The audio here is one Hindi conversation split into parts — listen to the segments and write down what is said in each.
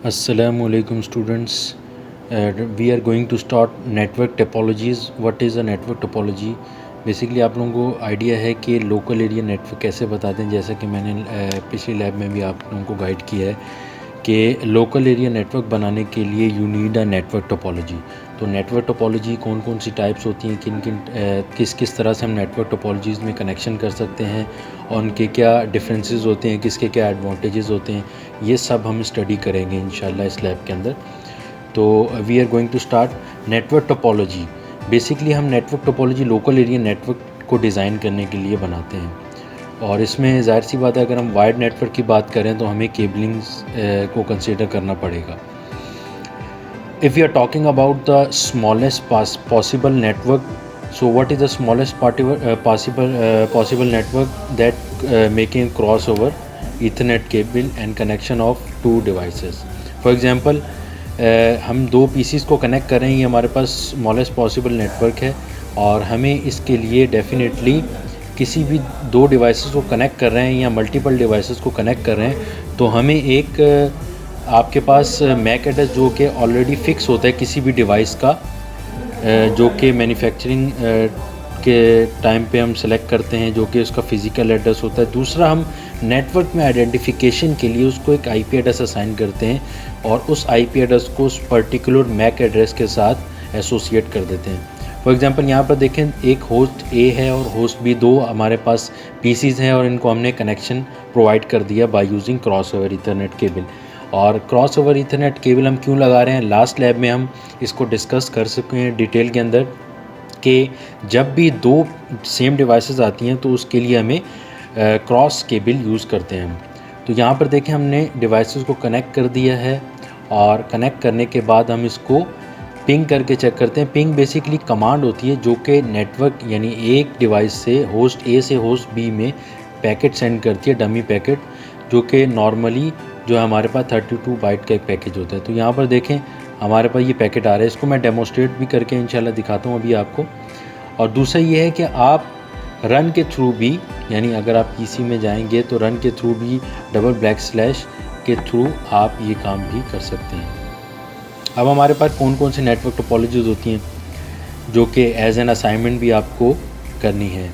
Assalamualaikum students. We are going to start network topologies. What is a network topology? Basically आप लोगों को आइडिया है कि लोकल एरिया नेटवर्क कैसे बताते हैं, जैसा कि मैंने पिछली लैब में भी आप लोगों को गाइड किया है कि लोकल एरिया नेटवर्क बनाने के लिए you need a network topology. तो नेटवर्क टोपोलॉजी कौन कौन सी टाइप्स होती हैं, किस किस तरह से हम नेटवर्क टोपोलॉजीज़ में कनेक्शन कर सकते हैं और उनके क्या डिफरेंसेस होते हैं, किसके क्या एडवांटेजेस होते हैं, ये सब हम स्टडी करेंगे इंशाल्लाह इस लैब के अंदर। तो we are going to start network topology. Basically हम network topology local area network को डिज़ाइन करने के लिए बनाते हैं, और इसमें ज़ाहिर सी बात है अगर हम वायर्ड नेटवर्क की बात करें तो हमें केबलिंग्स को कंसीडर करना पड़ेगा। If you are talking about the smallest possible network, so what is the smallest possible network that making crossover Ethernet cable and connection of two devices? For example, हम दो पीसीस को कनेक्ट कर रहे हैं, ये हमारे पास स्मॉलेस्ट पॉसिबल नेटवर्क है, और हमें इसके लिए डेफिनेटली किसी भी दो डिवाइसेस को कनेक्ट कर रहे हैं या मल्टीपल डिवाइसेस को कनेक्ट कर रहे हैं तो हमें एक आपके पास मैक एड्रेस जो कि ऑलरेडी फ़िक्स होता है किसी भी डिवाइस का, जो कि मैन्युफैक्चरिंग के टाइम पे हम सेलेक्ट करते हैं, जो कि उसका फ़िज़िकल एड्रेस होता है। दूसरा, हम नेटवर्क में आइडेंटिफिकेशन के लिए उसको एक आईपी एड्रेस असाइन करते हैं और उस आईपी एड्रेस को उस पर्टिकुलर मैक एड्रेस के साथ एसोसिएट कर देते हैं। फॉर एग्जांपल यहाँ पर देखें, एक होस्ट ए है और होस्ट बी, दो हमारे पास पीसीज हैं और इनको हमने कनेक्शन प्रोवाइड कर दिया by using cross over Ethernet cable. और क्रॉस ओवर ईथरनेट केबल हम क्यों लगा रहे हैं, लास्ट लैब में हम इसको डिस्कस कर सके हैं डिटेल के अंदर कि जब भी दो सेम डिवाइसेस आती हैं तो उसके लिए हमें क्रॉस केबल यूज़ करते हैं हम। तो यहाँ पर देखें, हमने डिवाइसेस को कनेक्ट कर दिया है और कनेक्ट करने के बाद हम इसको पिंग करके चेक करते हैं। पिंग बेसिकली कमांड होती है जो कि नेटवर्क यानी एक डिवाइस से होस्ट ए से होस्ट बी में पैकेट सेंड करती है, डमी पैकेट, जो कि नॉर्मली जो हमारे पास 32 बाइट का एक पैकेज होता है। तो यहाँ पर देखें हमारे पास ये पैकेट आ रहा है, इसको मैं डेमोस्ट्रेट भी करके इंशाल्लाह दिखाता हूँ अभी आपको। और दूसरा ये है कि आप रन के थ्रू भी, यानी अगर आप पीसी में जाएंगे तो रन के थ्रू भी // के थ्रू आप ये काम भी कर सकते हैं। अब हमारे पास कौन कौन से नेटवर्क टोपोलॉजीज़ होती हैं जो कि एज एन असाइनमेंट भी आपको करनी है।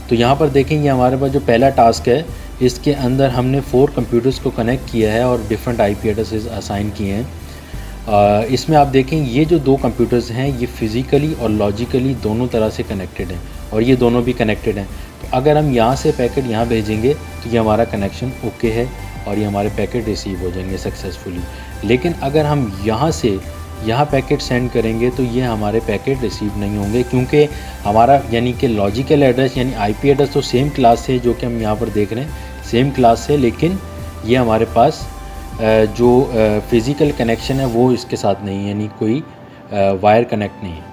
तो यहाँ पर देखें, ये हमारे पास जो पहला टास्क है, इसके अंदर हमने 4 कंप्यूटर्स को कनेक्ट किया है और डिफरेंट आईपी एड्रेसेस असाइन किए हैं। इसमें आप देखें ये जो दो कंप्यूटर्स हैं ये फिज़िकली और लॉजिकली दोनों तरह से कनेक्टेड हैं और ये दोनों भी कनेक्टेड हैं। तो अगर हम यहाँ से पैकेट यहाँ भेजेंगे तो ये हमारा कनेक्शन ओके है और ये हमारे पैकेट रिसीव हो जाएंगे सक्सेसफुली। लेकिन अगर हम यहाँ से यहाँ पैकेट सेंड करेंगे तो ये हमारे पैकेट रिसीव नहीं होंगे, क्योंकि हमारा यानी कि लॉजिकल एड्रेस यानी आईपी एड्रेस तो सेम क्लास से जो कि हम यहाँ पर देख रहे हैं सेम क्लास से, लेकिन ये हमारे पास जो फ़िज़िकल कनेक्शन है वो इसके साथ नहीं है, यानी कोई वायर कनेक्ट नहीं है।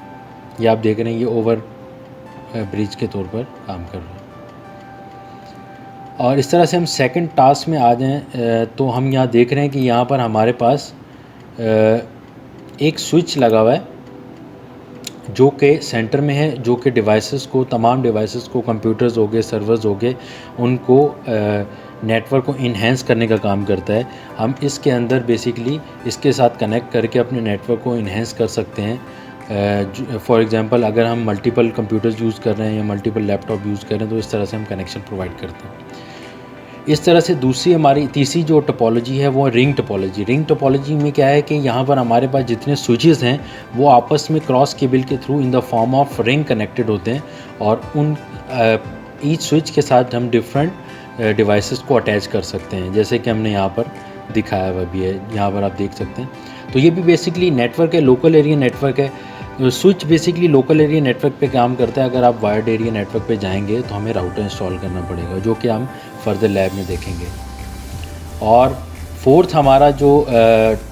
ये आप देख रहे हैं ये ओवर ब्रिज के तौर पर काम कर रहा है। और इस तरह से हम सेकंड टास्क में आ जाएं तो हम यहाँ देख रहे हैं कि यहाँ पर हमारे पास एक स्विच लगा हुआ है जो कि सेंटर में है, जो कि डिवाइसेस को, तमाम डिवाइसेस को, कंप्यूटर्स हो गए, सर्वर्स हो गए, उनको नेटवर्क को इन्हेंस करने का काम करता है। हम इसके अंदर बेसिकली इसके साथ कनेक्ट करके अपने नेटवर्क को इन्हेंस कर सकते हैं। फॉर एग्जांपल अगर हम मल्टीपल कंप्यूटर्स यूज़ कर रहे हैं या मल्टीपल लैपटॉप यूज़ कर रहे हैं तो इस तरह से हम कनेक्शन प्रोवाइड करते हैं। इस तरह से दूसरी हमारी तीसरी जो टोपोलॉजी है वो रिंग टोपोलॉजी। रिंग टोपोलॉजी में क्या है कि यहाँ पर हमारे पास जितने स्विचेस हैं वो आपस में क्रॉस केबल के through in the form of ring connected होते हैं और उन ईच स्विच के साथ हम डिफरेंट डिवाइसेस को अटैच कर सकते हैं, जैसे कि हमने यहाँ पर दिखाया हुआ भी है, यहाँ पर आप देख सकते हैं। तो ये भी बेसिकली नेटवर्क है, लोकल एरिया नेटवर्क है। Switch basically local area network पे काम करता है। अगर आप वायर्ड एरिया नेटवर्क पे जाएंगे तो हमें राउटर इंस्टॉल करना पड़ेगा, जो कि हम फर्दर लैब में देखेंगे। और फोर्थ हमारा जो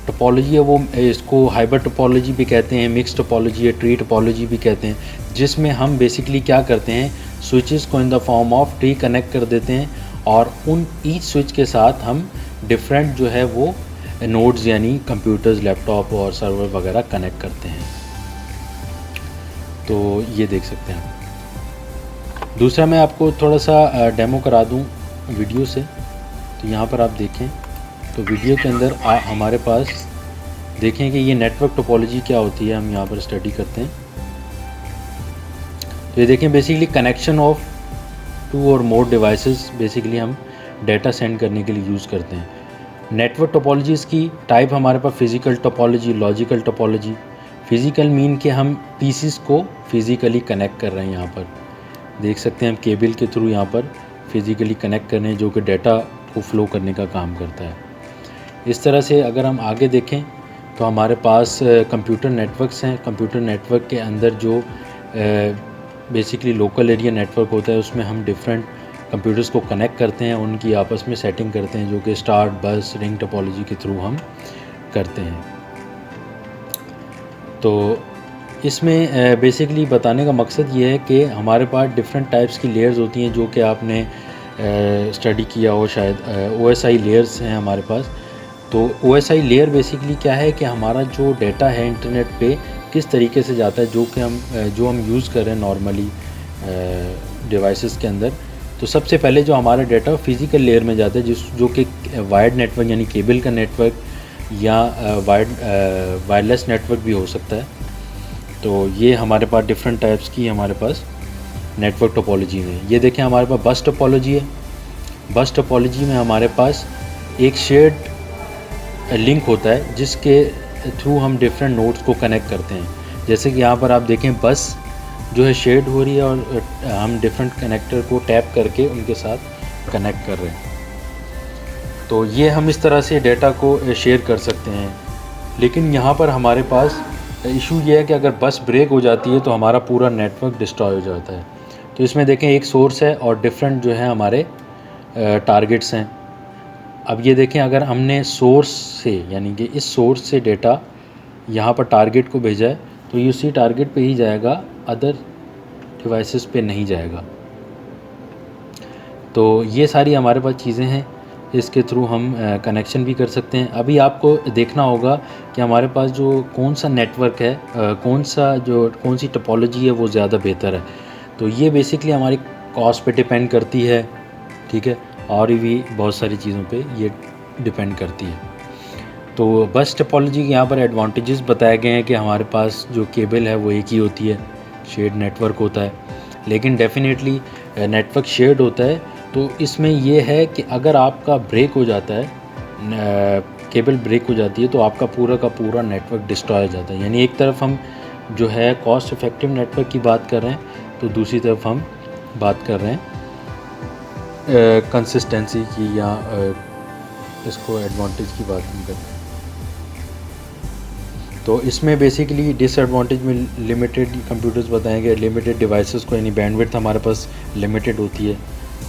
टोपोलॉजी है वो इसको हाइब्रिड टोपोलॉजी भी कहते हैं, मिक्स टोपोलॉजी है, ट्री टोपोलॉजी भी कहते हैं, जिसमें हम बेसिकली क्या करते हैं, स्विचेस को in the form of tree connect कर देते हैं और उन ईच स्विच के साथ हम डिफरेंट जो है वो नोड्स यानी कंप्यूटर्स, लैपटॉप और सर्वर वगैरह कनेक्ट करते हैं। तो ये देख सकते हैं आप। दूसरा मैं आपको थोड़ा सा डेमो करा दूं वीडियो से। तो यहाँ पर आप देखें तो वीडियो के अंदर हमारे पास देखें कि ये नेटवर्क टोपोलॉजी क्या होती है, हम यहाँ पर स्टडी करते हैं। तो ये देखें बेसिकली कनेक्शन ऑफ 2 और मोर डिवाइसेस बेसिकली हम डाटा सेंड करने के लिए यूज़ करते हैं। नेटवर्क टोपोलॉजीज़ की टाइप हमारे पास physical topology, logical topology. Physical mean कि हम पीसीस को फिज़िकली कनेक्ट कर रहे हैं। यहाँ पर देख सकते हैं हम केबल के थ्रू यहाँ पर फिज़िकली कनेक्ट कर रहे हैं, जो कि डाटा को फ्लो करने का काम करता है। इस तरह से अगर हम आगे देखें तो हमारे पास कंप्यूटर नेटवर्क्स हैं। कंप्यूटर नेटवर्क के अंदर जो बेसिकली लोकल एरिया नेटवर्क होता है, उसमें हम डिफरेंट कंप्यूटर्स को कनेक्ट करते हैं, उनकी आपस में सेटिंग करते हैं, जो कि स्टार्ट, बस, रिंग टोपोलॉजी के थ्रू हम करते हैं। तो इसमें बेसिकली बताने का मकसद ये है कि हमारे पास डिफरेंट टाइप्स की लेयर्स होती हैं, जो कि आपने स्टडी किया हो शायद। OSI लेयर्स हैं हमारे पास। तो OSI लेयर बेसिकली क्या है कि हमारा जो डाटा है इंटरनेट पे किस तरीके से जाता है, जो हम यूज़ कर रहे हैं नॉर्मली डिवाइसेस के अंदर। तो सबसे पहले जो हमारा डाटा फिज़िकल लेयर में जाता है, जो कि वायर्ड नेटवर्क यानी केबल का नेटवर्क या वायरलेस नेटवर्क भी हो सकता है। तो ये हमारे पास डिफरेंट टाइप्स की हमारे पास नेटवर्क टोपोलॉजी है। ये देखें हमारे पास बस टोपोलॉजी है। बस टोपोलॉजी में हमारे पास एक शेयर्ड लिंक होता है, जिसके थ्रू हम डिफरेंट नोड्स को कनेक्ट करते हैं। जैसे कि यहाँ पर आप देखें बस जो है शेयर्ड हो रही है और हम डिफरेंट कनेक्टर को टैप करके उनके साथ कनेक्ट कर रहे हैं। तो ये हम इस तरह से डाटा को शेयर कर सकते हैं। लेकिन यहाँ पर हमारे पास इशू ये है कि अगर बस ब्रेक हो जाती है तो हमारा पूरा नेटवर्क डिस्ट्रॉय हो जाता है। तो इसमें देखें एक सोर्स है और डिफरेंट जो है हमारे टारगेट्स हैं। अब ये देखें अगर हमने सोर्स से यानी कि इस सोर्स से डाटा यहाँ पर टारगेट को भेजा है, तो ये उसी टारगेट पे ही जाएगा, अदर डिवाइसेस पे नहीं जाएगा। तो ये सारी हमारे पास चीज़ें हैं, इसके थ्रू हम कनेक्शन भी कर सकते हैं। अभी आपको देखना होगा कि हमारे पास जो कौन सा नेटवर्क है, कौन सी टोपोलॉजी है वो ज़्यादा बेहतर है। तो ये बेसिकली हमारी कॉस्ट पे डिपेंड करती है, ठीक है, और भी बहुत सारी चीज़ों पे ये डिपेंड करती है। तो बस टोपोलॉजी के यहाँ पर एडवांटेजेस बताए गए हैं कि हमारे पास जो केबल है वो एक ही होती है, शेयर्ड नेटवर्क होता है। लेकिन डेफिनेटली नेटवर्क शेयर्ड होता है, तो इसमें ये है कि अगर आपका ब्रेक हो जाता है, केबल ब्रेक हो जाती है, तो आपका पूरा का पूरा नेटवर्क डिस्ट्रॉय हो जाता है। यानी एक तरफ हम जो है कॉस्ट इफ़ेक्टिव नेटवर्क की बात कर रहे हैं, तो दूसरी तरफ हम बात कर रहे हैं कंसिस्टेंसी की, या इसको एडवांटेज की बात हम करते हैं। तो इसमें बेसिकली डिसएडवांटेज में लिमिटेड कंप्यूटर्स बताएंगे, लिमिटेड डिवाइसेस को, यानी बैंडविड्थ हमारे पास लिमिटेड होती है,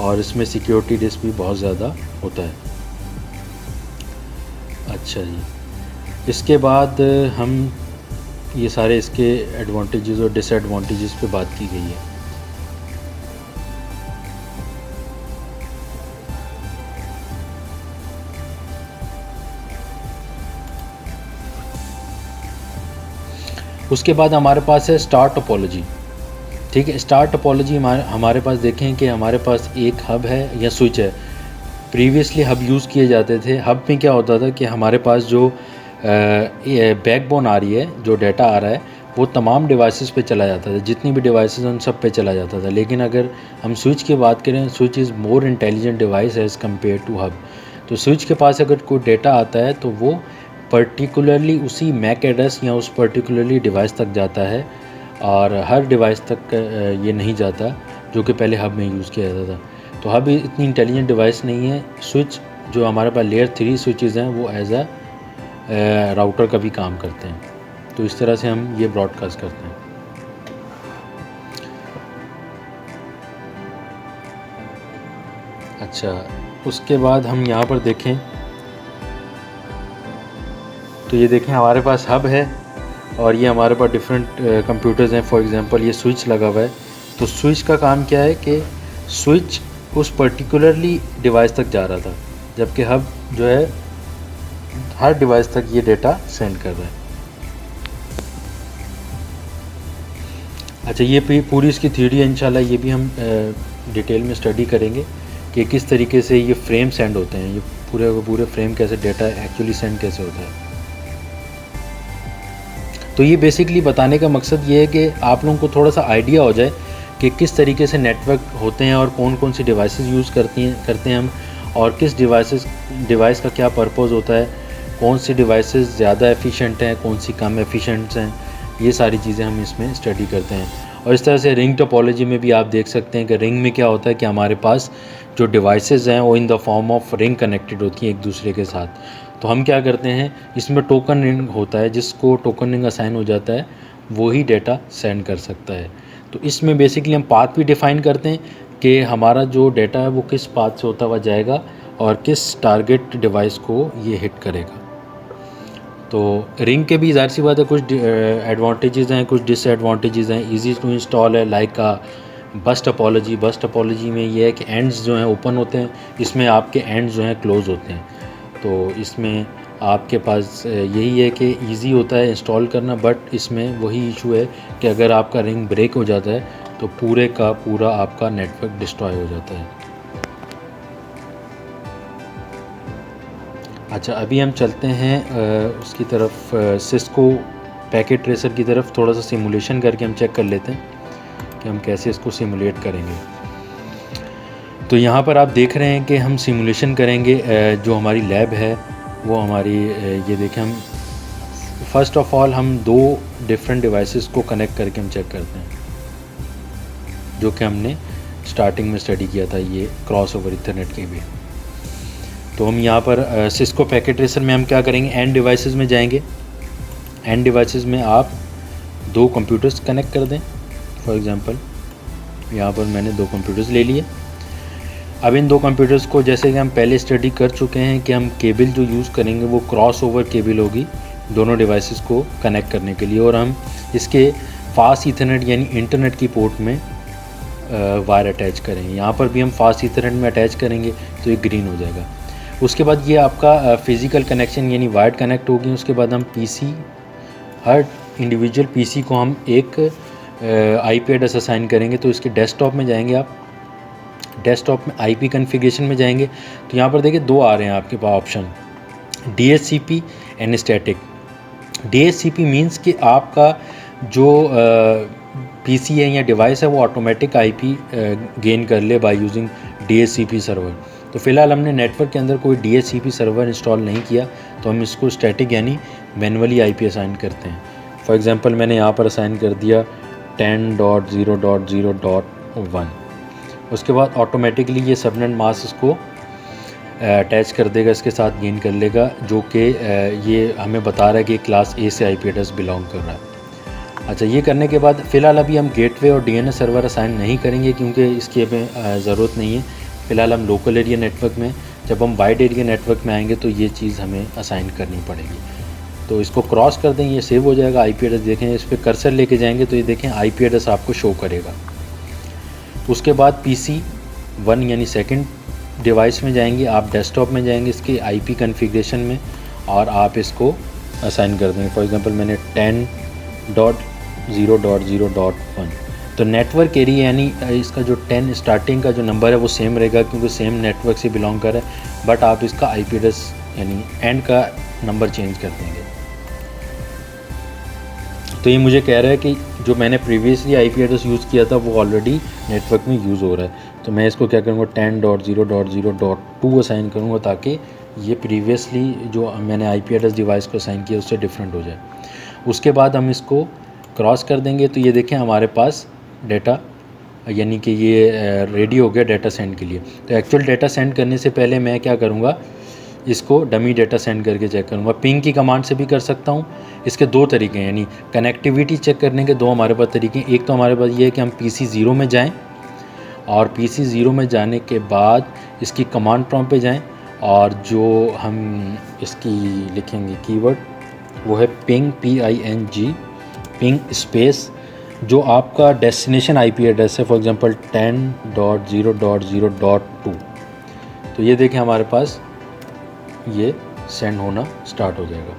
और इसमें सिक्योरिटी रिस्क भी बहुत ज़्यादा होता है। अच्छा जी, इसके बाद हम ये सारे इसके एडवांटेजेस और डिसएडवांटेजेस पे बात की गई है। उसके बाद हमारे पास है स्टार टोपोलॉजी। ठीक है, स्टार टोपोलॉजी हमारे पास देखें कि हमारे पास एक हब है या स्विच है। प्रीवियसली हब यूज़ किए जाते थे। हब में क्या होता था कि हमारे पास जो बैकबोन आ रही है, जो डाटा आ रहा है, वो तमाम डिवाइसेस पे चला जाता था, जितनी भी डिवाइसेस उन सब पे चला जाता था। लेकिन अगर हम स्विच की बात करें, switch is more intelligent device as compare to hub. तो स्विच के पास अगर कोई डाटा आता है तो वो पर्टिकुलरली उसी मैक एड्रेस या उस पर्टिकुलरली डिवाइस तक जाता है, और हर डिवाइस तक ये नहीं जाता जो कि पहले हब में यूज़ किया जाता था। तो हब इतनी इंटेलिजेंट डिवाइस नहीं है। स्विच जो हमारे पास लेयर 3 स्विचेज़ हैं वो एज अ राउटर का भी काम करते हैं। तो इस तरह से हम ये ब्रॉडकास्ट करते हैं। अच्छा, उसके बाद हम यहाँ पर देखें तो ये देखें हमारे पास हब है और ये हमारे पास डिफरेंट कंप्यूटर्स हैं। फॉर एग्जांपल ये स्विच लगा हुआ है। तो स्विच का काम क्या है कि स्विच उस पर्टिकुलरली डिवाइस तक जा रहा था, जबकि हब जो है हर डिवाइस तक ये डेटा सेंड कर रहा है। अच्छा, ये पूरी इसकी थ्योरी है, इंशाल्लाह ये भी हम डिटेल में स्टडी करेंगे कि किस तरीके से ये फ्रेम सेंड होते हैं, ये पूरे फ्रेम कैसे, डेटा एक्चुअली सेंड कैसे होता है। तो ये बेसिकली बताने का मकसद ये है कि आप लोगों को थोड़ा सा आइडिया हो जाए कि किस तरीके से नेटवर्क होते हैं और कौन कौन सी डिवाइसेस यूज़ करते हैं हम, और किस डिवाइस का क्या पर्पज़ होता है, कौन सी डिवाइसेस ज़्यादा एफिशिएंट हैं, कौन सी कम एफिशिएंट हैं, ये सारी चीज़ें हम इसमें स्टडी करते हैं। और इस तरह से रिंग टोपोलॉजी में भी आप देख सकते हैं कि रिंग में क्या होता है कि हमारे पास जो डिवाइसेस हैं वो in the form of ring connected होती हैं एक दूसरे के साथ। तो हम क्या करते हैं, इसमें टोकन रिंग होता है, जिसको टोकन रिंग असाइन हो जाता है वो ही डेटा सेंड कर सकता है। तो इसमें बेसिकली हम पाथ भी डिफ़ाइन करते हैं कि हमारा जो डेटा है वो किस पाथ से होता हुआ जाएगा और किस टारगेट डिवाइस को ये हिट करेगा। तो रिंग के भी ज़ाहिर सी बात है कुछ एडवांटेजेस हैं, कुछ डिसएडवांटेजेस हैं। इजी टू इंस्टॉल है लाइक बस टोपोलॉजी। बस टोपोलॉजी में ये है कि एंड्स जो हैं ओपन होते हैं, इसमें आपके एंड्स जो हैं क्लोज़ होते हैं। तो इसमें आपके पास यही है कि इजी होता है इंस्टॉल करना, बट इसमें वही इशू है कि अगर आपका रिंग ब्रेक हो जाता है तो पूरे का पूरा आपका नेटवर्क डिस्ट्रॉय हो जाता है। अच्छा, अभी हम चलते हैं उसकी तरफ, सिस्को पैकेट ट्रेसर की तरफ। थोड़ा सा सिमुलेशन करके हम चेक कर लेते हैं कि हम कैसे इसको सिमुलेट करेंगे। तो यहाँ पर आप देख रहे हैं कि हम सिमुलेशन करेंगे। जो हमारी लैब है वो हमारी, ये देखें, हम फ़र्स्ट ऑफ़ ऑल हम 2 डिफरेंट डिवाइसेस को कनेक्ट करके हम चेक करते हैं, जो कि हमने स्टार्टिंग में स्टडी किया था, ये क्रॉस ओवर इथरनेट के भी। तो हम यहाँ पर सिस्को पैकेट ट्रेसर में हम क्या करेंगे, एंड डिवाइसेस में जाएंगे। एंड डिवाइसेस में आप 2 कंप्यूटर्स कनेक्ट कर दें। फॉर एग्ज़ाम्पल यहाँ पर मैंने 2 कंप्यूटर्स ले लिए। अब इन 2 कंप्यूटर्स को, जैसे कि हम पहले स्टडी कर चुके हैं कि हम केबल जो यूज़ करेंगे वो क्रॉस ओवर केबल होगी दोनों डिवाइसेस को कनेक्ट करने के लिए, और हम इसके फास्ट ईथरनेट यानी इंटरनेट की पोर्ट में वायर अटैच करेंगे। यहाँ पर भी हम फास्ट ईथरनेट में अटैच करेंगे तो ये ग्रीन हो जाएगा। उसके बाद ये आपका फ़िज़िकल कनेक्शन यानी वायर्ड कनेक्ट होगी। उसके बाद हम पीसी, हर इंडिविजुअल पीसी को हम एक आईपी एड्रेस असाइन करेंगे। तो इसके डेस्कटॉप में जाएंगे आप, डेस्कटॉप में आईपी कॉन्फ़िगरेशन में जाएंगे तो यहाँ पर देखिए 2 आ रहे हैं आपके पास option, DHCP and static. DHCP means कि आपका जो पीसी है या डिवाइस है वो ऑटोमेटिक आईपी गेन कर ले बाय यूजिंग DHCP सर्वर। तो फ़िलहाल हमने नेटवर्क के अंदर कोई DHCP सर्वर इंस्टॉल नहीं किया, तो हम इसको स्टैटिक यानी मैनुअली आईपी असाइन करते हैं। फॉर एग्ज़ाम्पल मैंने यहाँ पर असाइन कर दिया 10.0.0.1। उसके बाद ऑटोमेटिकली ये सबनेट मास्क इसको अटैच कर देगा, इसके साथ गेन कर लेगा, जो कि ये हमें बता रहा है कि क्लास A से आईपी एड्रेस बिलोंग कर रहा है। अच्छा, ये करने के बाद फ़िलहाल अभी हम गेटवे और DNS सर्वर असाइन नहीं करेंगे क्योंकि इसकी हमें ज़रूरत नहीं है। फ़िलहाल हम लोकल एरिया नेटवर्क में, जब हम वाइड एरिया नेटवर्क में आएंगे तो ये चीज़ हमें असाइन करनी पड़ेगी। तो इसको क्रॉस कर दें, ये सेव हो जाएगा। आईपी एड्रेस देखें, इस पर कर्सर लेके जाएंगे तो ये देखें आईपी एड्रेस आपको शो करेगा। उसके बाद PC 1 यानी सेकंड डिवाइस में जाएंगे, आप डेस्कटॉप में जाएंगे इसके आईपी कॉन्फ़िगरेशन में और आप इसको असाइन कर देंगे। फॉर एग्ज़ाम्पल मैंने 10.0.0.1। तो नेटवर्क एरिया यानी इसका जो 10 स्टार्टिंग का जो नंबर है वो सेम रहेगा क्योंकि सेम नेटवर्क से बिलोंग कर रहा है, बट आप इसका आईपी एड्रेस यानी एंड का नंबर चेंज कर देंगे। तो ये मुझे कह रहा है कि जो मैंने प्रीवियसली आईपी एड्रेस यूज़ किया था वो ऑलरेडी नेटवर्क में यूज़ हो रहा है। तो मैं इसको क्या करूँगा 10.0.0.2 असाइन करूँगा ताकि ये प्रीवियसली जो मैंने आईपी एड्रेस डिवाइस को असाइन किया उससे डिफरेंट हो जाए। उसके बाद हम इसको क्रॉस कर देंगे तो ये देखें हमारे पास डेटा यानी कि ये रेडी हो गया डेटा सेंड के लिए। तो एक्चुअल डेटा सेंड करने से पहले मैं क्या करूँगा, इसको डमी डेटा सेंड करके चेक करूँगा। पिंग की कमांड से भी कर सकता हूँ। इसके 2 तरीके हैं, यानी कनेक्टिविटी चेक करने के 2 हमारे पास तरीके हैं। एक तो हमारे पास ये है कि हम PC 0 में जाएं और PC 0 में जाने के बाद इसकी कमांड प्रॉम्प्ट पे जाएं और जो हम इसकी लिखेंगे कीवर्ड वो है पिंग PING, पिंग स्पेस जो आपका डेस्टिनेशन आईपी एड्रेस है, फॉर एग्जांपल 10.0.0.2। तो ये देखें हमारे पास ये सेंड होना स्टार्ट हो जाएगा।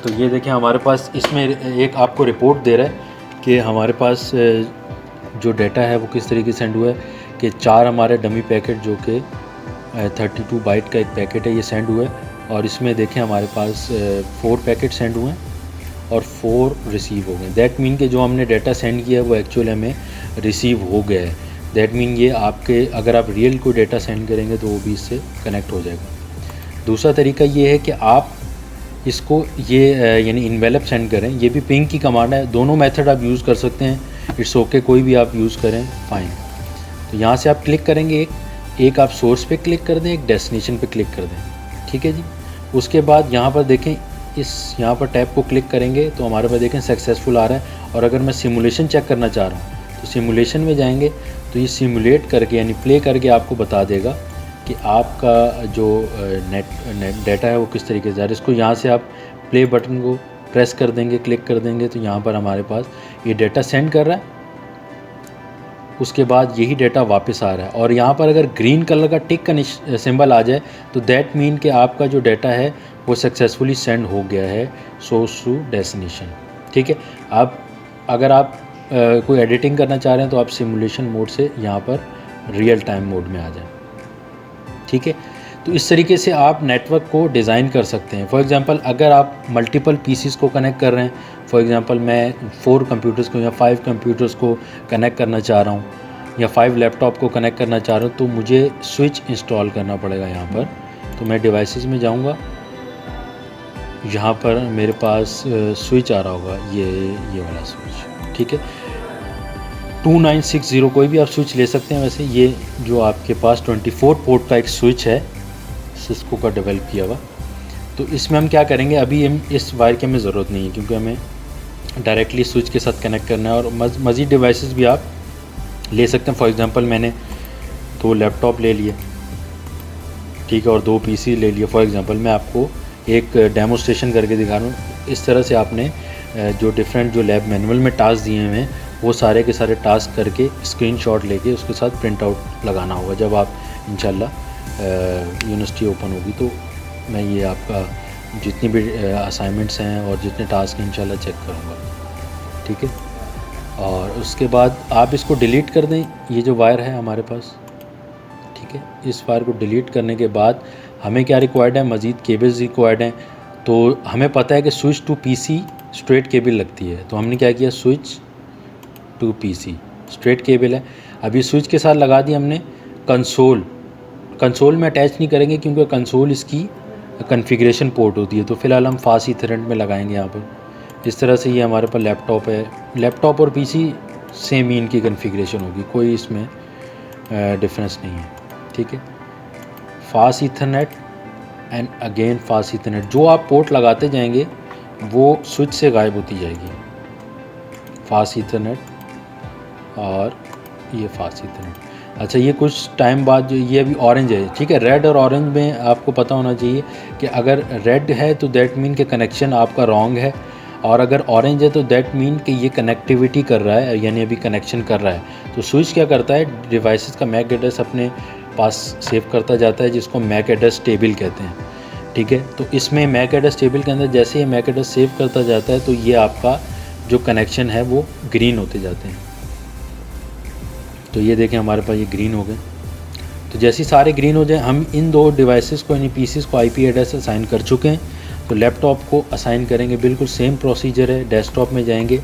तो ये देखें हमारे पास इसमें एक आपको रिपोर्ट दे रहा है कि हमारे पास जो डाटा है वो किस तरीके से सेंड हुआ है कि 4 हमारे डमी पैकेट जो कि 32 बाइट का एक पैकेट है ये सेंड हुआ है और इसमें देखें हमारे पास 4 पैकेट सेंड हुए हैं और 4 रिसीव हो गए। दैट मीन कि जो हमने डाटा सेंड किया है वो एक्चुअल हमें रिसीव हो गया है। दैट मीन ये आपके अगर आप रियल कोई डाटा सेंड करेंगे तो वो भी इससे कनेक्ट हो जाएगा। दूसरा तरीका ये है कि आप इसको ये यानी इन्वेलप सेंड करें, ये भी पिंग की कमांड है। दोनों मेथड आप यूज़ कर सकते हैं, इट्स ओके, कोई भी आप यूज़ करें फ़ाइन। तो यहाँ से आप क्लिक करेंगे, एक आप सोर्स पे क्लिक कर दें, एक डेस्टिनेशन पे क्लिक कर दें, ठीक है जी। उसके बाद यहाँ पर देखें, यहाँ पर टैब को क्लिक करेंगे तो हमारे पास देखें सक्सेसफुल आ रहा है। और अगर मैं सिमुलेशन चेक करना चाह रहा हूँ तो सिमुलेशन में जाएंगे तो ये सिमुलेट करके यानी प्ले करके आपको बता देगा कि आपका जो नेट डाटा है वो किस तरीके से जा रहा है। इसको यहाँ से आप प्ले बटन को प्रेस कर देंगे, क्लिक कर देंगे तो यहाँ पर हमारे पास ये डाटा सेंड कर रहा है। उसके बाद यही डाटा वापस आ रहा है और यहाँ पर अगर ग्रीन कलर का टिक का सिंबल आ जाए तो दैट मीन कि आपका जो डाटा है वो सक्सेसफुली सेंड हो गया है सोर्स टू डेस्टिनेशन, ठीक है। आप अगर आप कोई एडिटिंग करना चाह रहे हैं तो आप सिमुलेशन मोड से यहाँ पर रियल टाइम मोड में आ जाएं, ठीक है। तो इस तरीके से आप नेटवर्क को डिज़ाइन कर सकते हैं। फॉर एग्जांपल अगर आप मल्टीपल पीसीस को कनेक्ट कर रहे हैं, फॉर एग्जांपल मैं 4 कंप्यूटर्स को या 5 कंप्यूटर्स को कनेक्ट करना चाह रहा हूँ या 5 लैपटॉप को कनेक्ट करना चाह रहा हूँ, तो मुझे स्विच इंस्टॉल करना पड़ेगा यहाँ पर। तो मैं डिवाइसेस में जाऊँगा, यहाँ पर मेरे पास स्विच आ रहा होगा, ये वाला स्विच, ठीक है। 2960 कोई भी आप स्विच ले सकते हैं। वैसे ये जो आपके पास 24 पोर्ट का एक स्विच है सिस्को का डेवलप किया हुआ। तो इसमें हम क्या करेंगे, अभी हम इस वायर की हमें ज़रूरत नहीं है क्योंकि हमें डायरेक्टली स्विच के साथ कनेक्ट करना है। और मज़ीद डिवाइसेस भी आप ले सकते हैं। फॉर एग्जांपल मैंने 2 लैपटॉप ले लिए, ठीक है, और 2 पीसी ले लिए। फॉर एग्जांपल मैं आपको एक डेमोस्ट्रेशन करके दिखा रहा हूँ। इस तरह से आपने जो डिफरेंट जो लैब मैनुअल में टास्क दिए हुए हैं वो सारे के सारे टास्क करके स्क्रीनशॉट लेके उसके साथ प्रिंट आउट लगाना होगा। जब आप इंशाल्लाह यूनिवर्सिटी ओपन होगी तो मैं ये आपका जितनी भी असाइनमेंट्स हैं और जितने टास्क हैं इंशाल्लाह चेक करूँगा, ठीक है। और उसके बाद आप इसको डिलीट कर दें, ये जो वायर है हमारे पास, ठीक है। इस वायर को डिलीट करने के बाद हमें क्या रिक्वायर्ड है, मज़ीद केबल्स रिक्वायर्ड हैं। तो हमें पता है कि switch to PC straight cable लगती है, तो हमने क्या किया, switch to PC straight cable है। अभी स्विच के साथ लगा दी हमने कंसोल में अटैच नहीं करेंगे क्योंकि कंसोल इसकी कॉन्फ़िगरेशन पोर्ट होती है। तो फ़िलहाल हम फास्ट ईथरनेट में लगाएंगे यहाँ पर। इस तरह से ये हमारे पास लैपटॉप है। लैपटॉप और पीसी सेम ही इनकी कॉन्फ़िगरेशन होगी, कोई इसमें डिफरेंस नहीं है, ठीक है। Fast Ethernet and again fast Ethernet, जो आप पोर्ट लगाते जाएंगे वो स्विच से गायब होती जाएगी। फास्ट ईथरनेट और ये फास्ट ईथरनेट। अच्छा, ये कुछ टाइम बाद जो ये अभी ऑरेंज है, ठीक है। रेड और ऑरेंज में आपको पता होना चाहिए कि अगर रेड है तो दैट मीन कि कनेक्शन आपका रॉन्ग है, और अगर ऑरेंज है तो दैट मीन कि ये कनेक्टिविटी कर रहा है, यानी अभी कनेक्शन कर रहा है। तो स्विच क्या करता है, डिवाइसेस का मैक एड्रेस अपने पास सेव करता जाता है, जिसको मैक एड्रेस टेबल कहते हैं, ठीक है। तो इसमें मैक एड्रेस टेबल के अंदर जैसे ही मैक एड्रेस सेव करता जाता है तो ये आपका जो कनेक्शन है वो ग्रीन होते जाते हैं। तो ये देखें हमारे पास ये ग्रीन हो गए। तो जैसे ही सारे ग्रीन हो जाए, हम इन 2 डिवाइसेस को यानी पीसीस को आईपी एड्रेस असाइन कर चुके हैं। तो लैपटॉप को असाइन करेंगे, बिल्कुल सेम प्रोसीजर है। डेस्कटॉप में जाएंगे,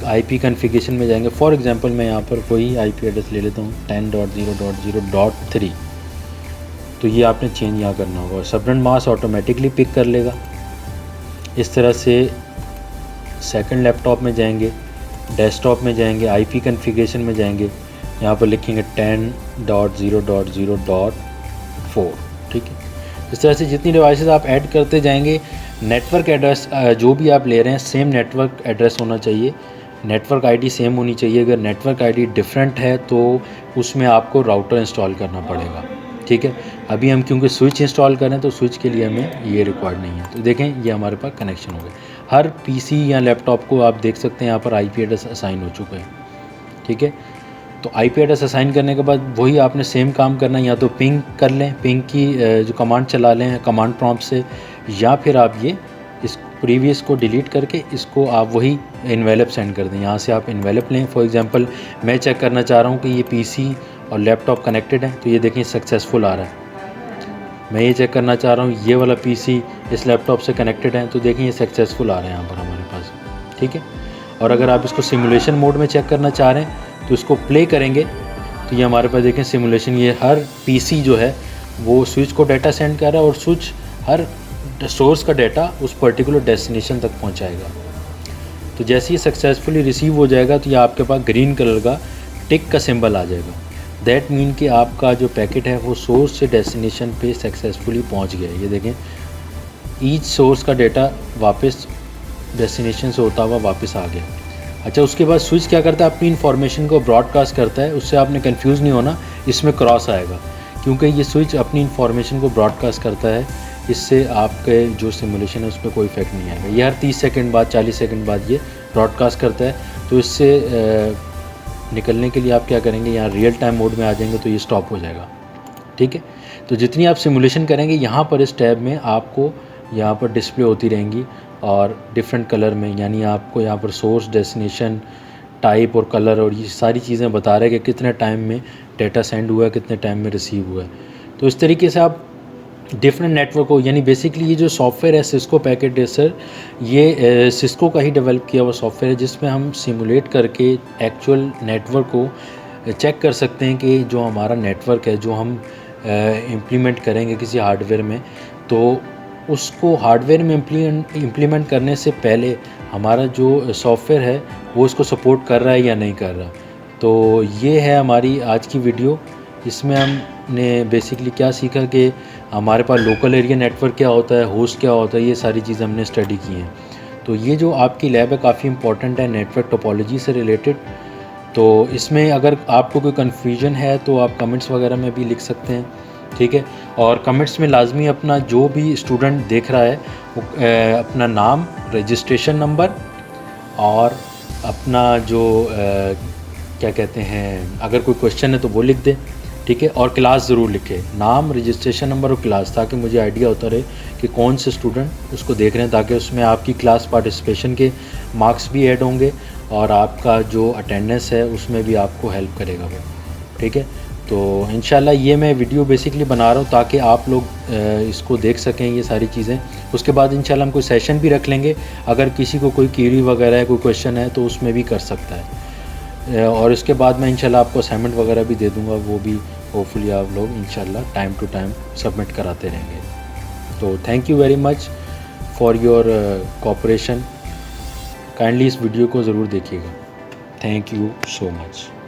आईपी कॉन्फ़िगरेशन में जाएंगे। फॉर एग्जांपल मैं यहाँ पर कोई आईपी एड्रेस ले लेता हूँ 10.0.0.3। तो ये आपने चेंज यहाँ करना होगा। सबनेट मास्क ऑटोमेटिकली पिक कर लेगा। इस तरह से सेकंड लैपटॉप में जाएंगे, डेस्कटॉप में जाएंगे, आईपी कॉन्फ़िगरेशन में जाएंगे, यहाँ पर लिखेंगे 10.0.0.4, ठीक है। इस तरह से जितनी डिवाइसेस आप ऐड करते जाएंगे, नेटवर्क एड्रेस जो भी आप ले रहे हैं सेम नेटवर्क एड्रेस होना चाहिए, नेटवर्क आईडी सेम होनी चाहिए। अगर नेटवर्क आईडी डिफरेंट है तो उसमें आपको राउटर इंस्टॉल करना पड़ेगा, ठीक है। अभी हम क्योंकि स्विच इंस्टॉल करें तो स्विच के लिए हमें ये रिक्वायर्ड नहीं है। तो देखें ये हमारे पास कनेक्शन हो गए। हर पीसी या लैपटॉप को आप देख सकते हैं यहाँ पर आईपी एड्रेस असाइन हो चुका है, ठीक है। तो आईपी एड्रेस असाइन करने के बाद वही आपने सेम काम करना है, या तो पिंग कर लें, पिंग की जो कमांड चला लें कमांड प्रॉम्प्ट से, या फिर आप ये इस प्रीवियस को डिलीट करके इसको आप वही इन्वेलप सेंड कर दें। यहाँ से आप इन्वेलप लें। फॉर एग्जांपल मैं चेक करना चाह रहा हूँ कि ये पीसी और लैपटॉप कनेक्टेड है, तो ये देखें सक्सेसफुल आ रहा है। मैं ये चेक करना चाह रहा हूँ ये वाला पीसी इस लैपटॉप से कनेक्टेड है, तो देखें ये सक्सेसफुल आ रहे हैं यहाँ पर हमारे पास, ठीक है। और अगर आप इसको सिमुलेशन मोड में चेक करना चाह रहे हैं तो इसको प्ले करेंगे तो ये हमारे पास देखें सिमुलेशन, ये हर पीसी जो है वो स्विच को डाटा सेंड कर रहा है और स्विच हर सोर्स का डाटा उस पर्टिकुलर डेस्टिनेशन तक पहुँचाएगा। तो जैसे ही सक्सेसफुली रिसीव हो जाएगा तो ये आपके पास ग्रीन कलर का टिक का सिंबल आ जाएगा। दैट मीन कि आपका जो पैकेट है वो सोर्स से डेस्टिनेशन पे सक्सेसफुली पहुंच गया। ये देखें ईच सोर्स का डाटा वापस डेस्टिनेशन से होता हुआ वापस आ गया। अच्छा, उसके बाद स्विच क्या करता है, अपनी इन्फॉर्मेशन को ब्रॉडकास्ट करता है। उससे आपने कंफ्यूज नहीं होना, इसमें क्रॉस आएगा क्योंकि ये स्विच अपनी इन्फॉर्मेशन को ब्रॉडकास्ट करता है। इससे आपके जो सिमुलेशन है उस पर कोई इफेक्ट नहीं आएगा। ये हर 30 सेकंड बाद 40 सेकंड बाद ये ब्रॉडकास्ट करता है। तो इससे निकलने के लिए आप क्या करेंगे, यहाँ रियल टाइम मोड में आ जाएंगे तो ये स्टॉप हो जाएगा, ठीक है। तो जितनी आप सिमुलेशन करेंगे यहाँ पर इस टैब में आपको यहाँ पर डिस्प्ले होती रहेंगी और डिफरेंट कलर में, यानी आपको यहाँ पर सोर्स, डेस्टिनेशन, टाइप और कलर और ये सारी चीज़ें बता रहे हैं कि कितने टाइम में डाटा सेंड हुआ है, कितने टाइम में रिसीव हुआ है। तो इस तरीके से आप डिफरेंट नेटवर्क को, यानी बेसिकली ये जो सॉफ्टवेयर है सिस्को पैकेट रेसर, ये सिस्को का ही डेवलप किया हुआ सॉफ्टवेयर है जिसमें हम सिमुलेट करके एक्चुअल नेटवर्क को चेक कर सकते हैं कि जो हमारा नेटवर्क है जो हम इम्प्लीमेंट करेंगे किसी हार्डवेयर में, तो उसको हार्डवेयर में इम्प्लीमेंट करने से पहले हमारा जो सॉफ्टवेयर है वो इसको सपोर्ट कर रहा है या नहीं कर रहा। तो ये है हमारी आज की वीडियो। इसमें हमने बेसिकली क्या सीखा कि हमारे पास लोकल एरिया नेटवर्क क्या होता है, होस्ट क्या होता है, ये सारी चीज़ें हमने स्टडी की हैं। तो ये जो आपकी लैब है काफ़ी इंपॉर्टेंट है नेटवर्क टोपोलॉजी से रिलेटेड। तो इसमें अगर आपको कोई कन्फ्यूजन है तो आप कमेंट्स वगैरह में भी लिख सकते हैं, ठीक है। और कमेंट्स में लाजमी अपना जो भी स्टूडेंट देख रहा है वो अपना नाम, रजिस्ट्रेशन नंबर और अपना जो क्या कहते हैं, अगर कोई क्वेश्चन है तो वो लिख दे, ठीक है। और क्लास ज़रूर लिखे, नाम, रजिस्ट्रेशन नंबर और क्लास, ताकि मुझे आइडिया होता रहे कि कौन से स्टूडेंट उसको देख रहे हैं, ताकि उसमें आपकी क्लास पार्टिसिपेशन के मार्क्स भी ऐड होंगे और आपका जो अटेंडेंस है उसमें भी आपको हेल्प करेगा वो, ठीक है। तो इंशाल्लाह ये मैं वीडियो बेसिकली बना रहा हूँ ताकि आप लोग इसको देख सकें ये सारी चीज़ें। उसके बाद इंशाल्लाह हम कोई सेशन भी रख लेंगे, अगर किसी को कोई क्वेरी वगैरह है, कोई क्वेश्चन है तो उसमें भी कर सकता है। और इसके बाद मैं इंशाल्लाह आपको असाइनमेंट वगैरह भी दे दूंगा, वो भी होपफुली आप लोग इंशाल्लाह टाइम टू टाइम सबमिट कराते रहेंगे। तो thank you very much for your cooperation. Kindly इस वीडियो को ज़रूर देखिएगा। Thank you so much.